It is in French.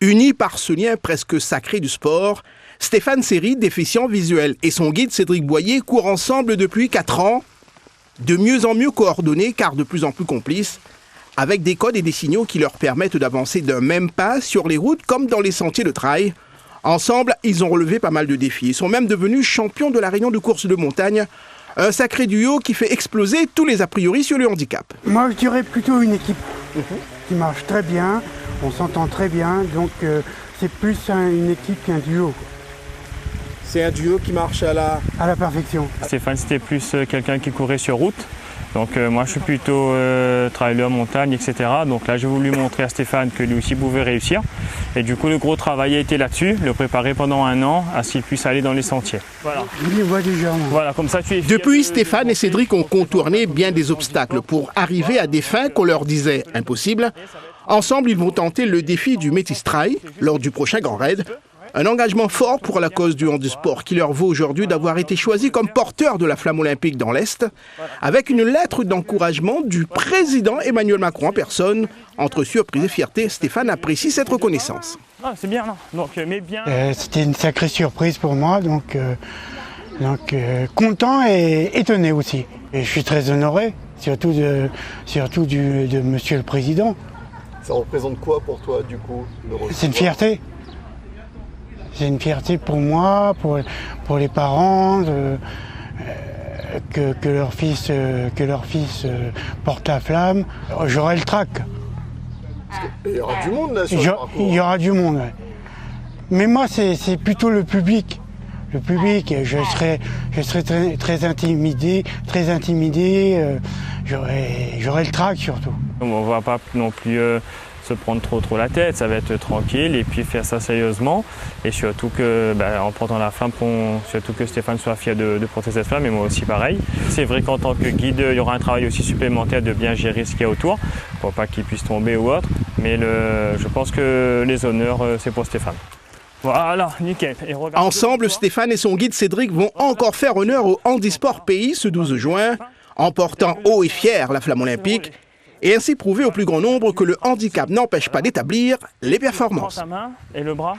Unis par ce lien presque sacré du sport, Stéphane Seri, déficient visuel, et son guide Cédric Boyer courent ensemble depuis 4 ans, de mieux en mieux coordonnés car de plus en plus complices, avec des codes et des signaux qui leur permettent d'avancer d'un même pas sur les routes comme dans les sentiers de trail. Ensemble, ils ont relevé pas mal de défis. Ils sont même devenus champions de la Réunion de course de montagne, un sacré duo qui fait exploser tous les a priori sur le handicap. Moi, je dirais plutôt une équipe qui marche très bien, on s'entend très bien, donc c'est plus une équipe qu'un duo. C'est un duo qui marche à la perfection. Stéphane, c'était plus quelqu'un qui courait sur route. Donc moi, je suis plutôt trailer, montagne, etc. Donc là, j'ai voulu montrer à Stéphane que lui aussi pouvait réussir. Et du coup, le gros travail a été là-dessus, le préparer pendant 1 an à ce qu'il puisse aller dans les sentiers. Voilà. Je les vois déjà. Voilà, comme ça, tu es fier. Depuis, Stéphane et Cédric ont contourné bien des obstacles pour arriver à des fins qu'on leur disait impossibles. Ensemble, ils vont tenter le défi du Métis Trail lors du prochain Grand Raid. Un engagement fort pour la cause du handisport qui leur vaut aujourd'hui d'avoir été choisis comme porteurs de la flamme olympique dans l'Est, avec une lettre d'encouragement du président Emmanuel Macron en personne. Entre surprise et fierté, Stéphane apprécie cette reconnaissance. Ah, c'est bien, non? Donc, mais bien. C'était une sacrée surprise pour moi, donc content et étonné aussi. Et je suis très honoré, surtout de Monsieur le Président. Ça représente quoi pour toi, du coup? C'est une fierté. C'est une fierté pour moi, pour les parents, que leur fils porte la flamme. J'aurai le trac. Il y aura du monde là sur le parcours. Il y aura du monde. Ouais. Mais moi, c'est plutôt le public. Le public, je serai très intimidé. J'aurai le trac surtout. On ne va pas non plus se prendre trop la tête, ça va être tranquille et puis faire ça sérieusement et surtout que en portant la flamme, surtout que Stéphane soit fier de porter cette flamme et moi aussi pareil. C'est vrai qu'en tant que guide, il y aura un travail aussi supplémentaire de bien gérer ce qu'il y a autour pour pas qu'il puisse tomber ou autre, mais je pense que les honneurs c'est pour Stéphane. Voilà, nickel. Ensemble, Stéphane et son guide Cédric vont encore faire honneur au Handisport Pays ce 12 juin, en portant haut et fier la flamme olympique, et ainsi prouver au plus grand nombre que le handicap n'empêche pas d'établir les performances. Ta main et le bras.